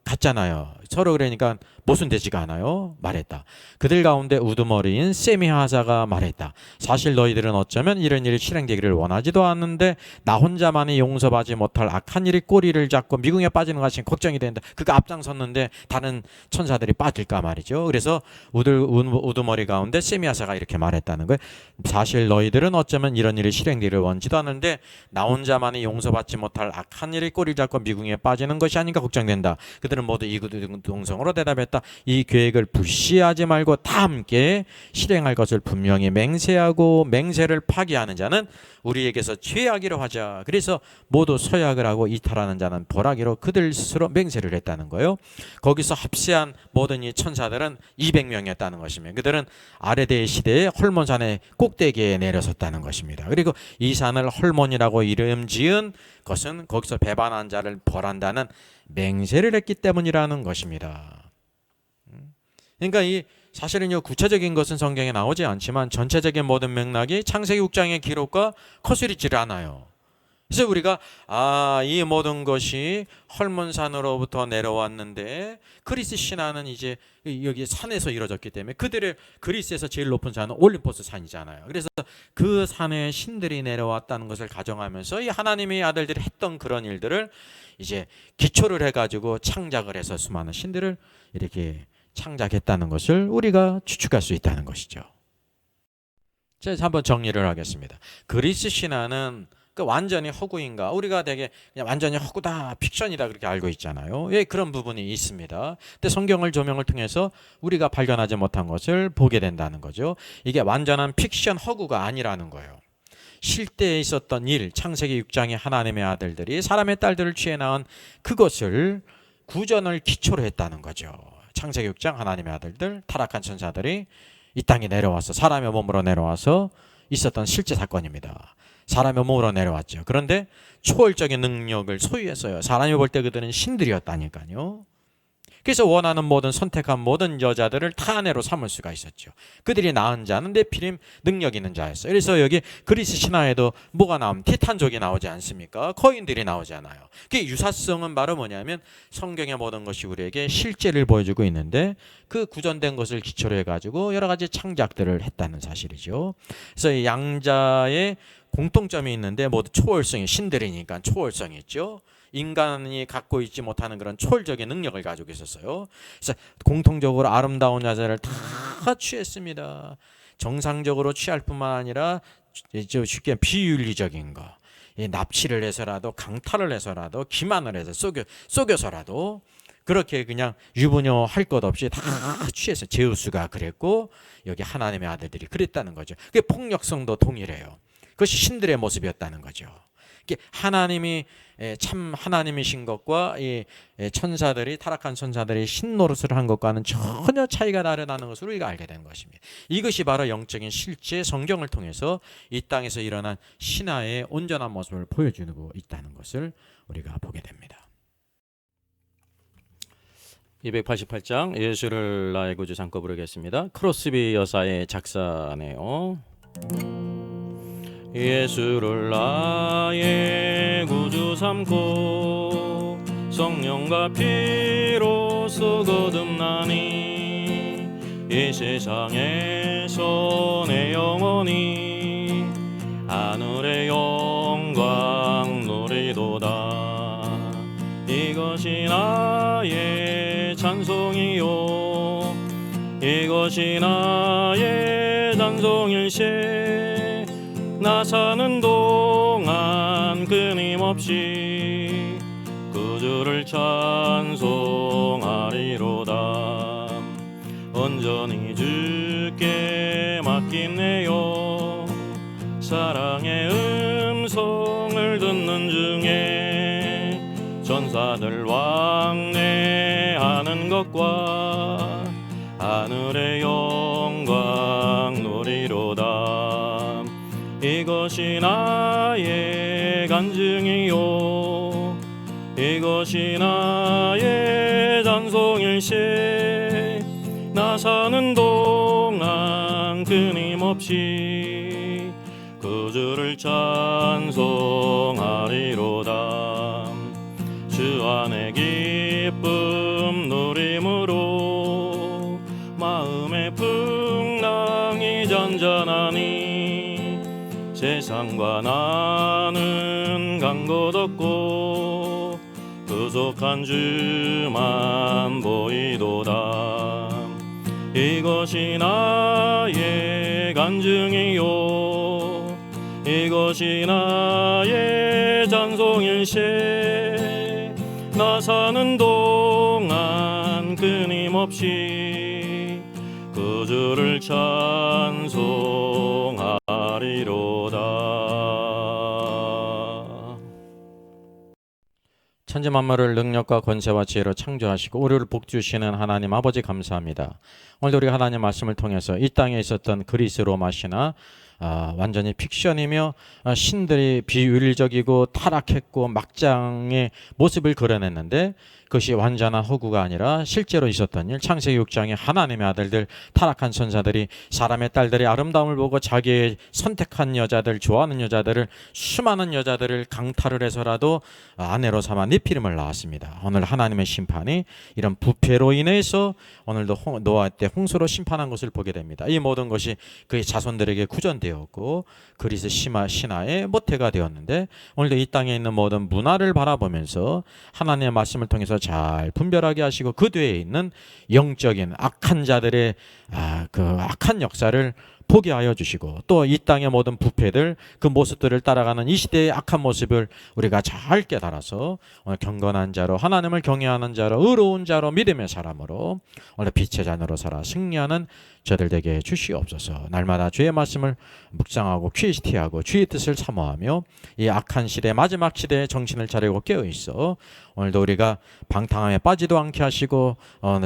같잖아요. 서로 그러니까 모순되지가 않아요. 말했다. 그들 가운데 우두머리인 세미하사가 말했다. 사실 너희들은 어쩌면 이런 일이 실행되기를 원하지도 않는데 나 혼자만이 용서받지 못할 악한 일이 꼬리를 잡고 미궁에 빠지는 것이 걱정이 된다. 그가 앞장섰는데 다른 천사들이 빠질까 말이죠. 그래서 우두머리 가운데 세미하사가 이렇게 말했다는 거예요. 사실 너희들은 어쩌면 이런 일이 실행되기를 원하지도 않는데 나 혼자만이 용서받지 못할 악한 일이 꼬리를 잡고 미궁에 빠지는 것이 아닌가 걱정된다. 그들은 모두 이구동성으로 대답했다. 이 계획을 불시하지 말고 다 함께 실행할 것을 분명히 맹세하고 맹세를 파기하는 자는 우리에게서 죄하기로 하자. 그래서 모두 서약을 하고 이탈하는 자는 벌하기로 그들 스스로 맹세를 했다는 거예요. 거기서 합세한 모든 이 천사들은 200명이었다는 것입니다. 그들은 아레데 시대의 헐몬산의 꼭대기에 내려섰다는 것입니다. 그리고 이 산을 헐몬이라고 이름 지은 것은 거기서 배반한 자를 벌한다는 맹세를 했기 때문이라는 것입니다. 그러니까 이 사실은 구체적인 것은 성경에 나오지 않지만 전체적인 모든 맥락이 창세기 6장의 기록과 거스리지를 않아요. 그래서 우리가 이 모든 것이 헐몬산으로부터 내려왔는데 그리스 신화는 이제 여기 산에서 이루어졌기 때문에 그들의 그리스에서 제일 높은 산은 올림포스 산이잖아요. 그래서 그 산에 신들이 내려왔다는 것을 가정하면서 이 하나님의 아들들이 했던 그런 일들을 이제 기초를 해가지고 창작을 해서 수많은 신들을 이렇게 창작했다는 것을 우리가 추측할 수 있다는 것이죠. 제가 한번 정리를 하겠습니다. 그리스 신화는 완전히 허구인가? 우리가 되게 그냥 완전히 허구다, 픽션이다 그렇게 알고 있잖아요. 예, 그런 부분이 있습니다. 근데 성경을 조명을 통해서 우리가 발견하지 못한 것을 보게 된다는 거죠. 이게 완전한 픽션 허구가 아니라는 거예요. 실제에 있었던 일, 창세기 6장의 하나님의 아들들이 사람의 딸들을 취해 낳은 그것을 구전을 기초로 했다는 거죠. 창세기 6장 하나님의 아들들, 타락한 천사들이 이 땅에 내려와서 사람의 몸으로 내려와서 있었던 실제 사건입니다. 사람의 몸으로 내려왔죠. 그런데 초월적인 능력을 소유했어요. 사람이 볼 때 그들은 신들이었다니까요. 그래서 원하는 모든 선택한 모든 여자들을 다 아내로 삼을 수가 있었죠. 그들이 낳은 자는 네피림 능력 있는 자였어요. 그래서 여기 그리스 신화에도 뭐가 나오면 티탄족이 나오지 않습니까? 거인들이 나오잖아요. 그 유사성은 바로 뭐냐면 성경의 모든 것이 우리에게 실제를 보여주고 있는데 그 구전된 것을 기초로 해가지고 여러 가지 창작들을 했다는 사실이죠. 그래서 이 양자의 공통점이 있는데 모두 초월성이 신들이니까 초월성이 있죠. 인간이 갖고 있지 못하는 그런 초월적인 능력을 가지고 있었어요. 그래서 공통적으로 아름다운 여자를 다 취했습니다. 정상적으로 취할 뿐만 아니라 쉽게 비윤리적인 거, 납치를 해서라도 강탈을 해서라도 기만을 해서 속여서라도 그렇게 그냥 유부녀 할 것 없이 다 취해서 제우스가 그랬고 여기 하나님의 아들들이 그랬다는 거죠. 그게 폭력성도 동일해요. 그것이 신들의 모습이었다는 거죠. 하나님이 참 하나님이신 것과 이 천사들이 타락한 천사들이 신노릇을 한 것과는 전혀 차이가 다르다는 것을 우리가 알게 된 것입니다. 이것이 바로 영적인 실제 성경을 통해서 이 땅에서 일어난 신화의 온전한 모습을 보여주고 있다는 것을 우리가 보게 됩니다. 288장 예수를 나의 구주 삼고 부르겠습니다. 크로스비 여사의 작사네요. 예수를 나의 구주 삼고 성령과 피로써 거듭나니 이 세상에서 내 영혼이 하늘의 영광 누리도다. 이것이 나의 찬송이요 이것이 나의 찬송일세. 나 사는 동안 끊임없이 구주를 찬송하리로다. 온전히 주께 맡기네요. 사랑의 음성을 듣는 중에 천사 자들 왕래하는 것과 하늘의 영광 누리로다. 이것이 나의 간증이요 이것이 나의 찬송일세. 나 사는 동안 끊임없이 그 주를 찬송하리로다. 주 안에 기쁨 누림으로 마음의 풍랑이 잔잔하니 세상과 나는 간 곳 없고 부족한 주만 보이도다. 이것이 나의 간증이요 이것이 나의 찬송일세. 나 사는 동안 끊임없이 그 주를 찬송하리로다. 천지 만물을 능력과 권세와 지혜로 창조하시고 우리를 복주시는 하나님 아버지 감사합니다. 오늘도 우리 하나님 말씀을 통해서 이 땅에 있었던 그리스 로마 신화 완전히 픽션이며 신들이 비윤리적이고 타락했고 막장의 모습을 그려냈는데 그것이 완전한 허구가 아니라 실제로 있었던 일. 창세기 6장에 하나님의 아들들 타락한 선사들이 사람의 딸들의 아름다움을 보고 자기의 선택한 여자들 좋아하는 여자들을 수많은 여자들을 강탈을 해서라도 아내로 삼아 네피림을 낳았습니다. 오늘 하나님의 심판이 이런 부패로 인해서 오늘도 노아 때 홍수로 심판한 것을 보게 됩니다. 이 모든 것이 그의 자손들에게 구전되었고 그리스 신화의 모태가 되었는데 오늘도 이 땅에 있는 모든 문화를 바라보면서 하나님의 말씀을 통해서 잘 분별하게 하시고 그 뒤에 있는 영적인 악한 자들의 그 악한 역사를 보게 하여 주시고 또 이 땅의 모든 부패들 그 모습들을 따라가는 이 시대의 악한 모습을 우리가 잘 깨달아서 오늘 경건한 자로 하나님을 경외하는 자로 의로운 자로 믿음의 사람으로 오늘 빛의 자녀로 살아 승리하는 저들 되게 주시옵소서. 날마다 주의 말씀을 묵상하고 퀴스티하고 주의 뜻을 사모하며 이 악한 시대 마지막 시대에 정신을 차리고 깨어있어 오늘도 우리가 방탕함에 빠지도 않게 하시고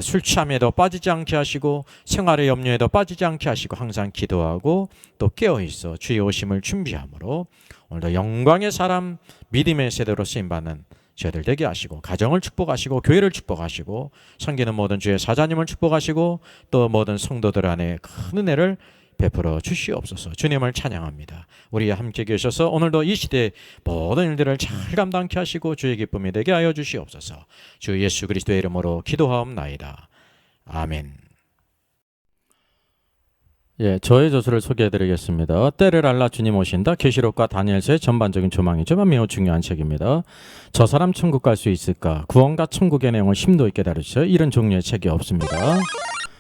술 취함에도 빠지지 않게 하시고 생활의 염려에도 빠지지 않게 하시고 항상 기도하고 또 깨어있어 주의 오심을 준비함으로 오늘도 영광의 사람 믿음의 세대로 쓰임받는 저희들 되게 하시고 가정을 축복하시고 교회를 축복하시고 섬기는 모든 주의 사자님을 축복하시고 또 모든 성도들 안에 큰 은혜를 베풀어 주시옵소서. 주님을 찬양합니다. 우리와 함께 계셔서 오늘도 이 시대의 모든 일들을 잘 감당케 하시고 주의 기쁨이 되게 하여 주시옵소서. 주 예수 그리스도의 이름으로 기도하옵나이다. 아멘. 저의 저서를 소개해드리겠습니다. 때를 알라 주님 오신다. 계시록과 다니엘서의 전반적인 조망이지만 매우 중요한 책입니다. 저 사람 천국 갈 수 있을까? 구원과 천국의 내용을 심도 있게 다루셔요. 이런 종류의 책이 없습니다.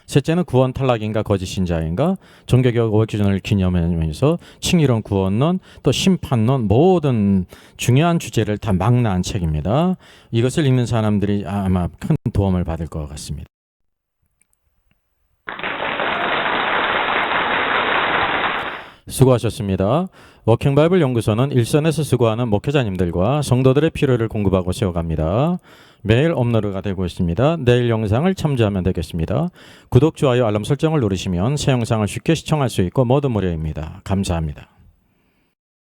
셋째는 구원 탈락인가 거짓 신자인가 종교개혁 500주년을 기념하면서 칭의론 구원론 또 심판론 모든 중요한 주제를 다 망라한 책입니다. 이것을 읽는 사람들이 아마 큰 도움을 받을 것 같습니다. 수고하셨습니다. 워킹바이블 연구소는 일선에서 수고하는 목회자님들과 성도들의 필요를 공급하고 세워갑니다. 매일 업로드가 되고 있습니다. 내일 영상을 참조하면 되겠습니다. 구독, 좋아요, 알람 설정을 누르시면 새 영상을 쉽게 시청할 수 있고 모두 무료입니다. 감사합니다.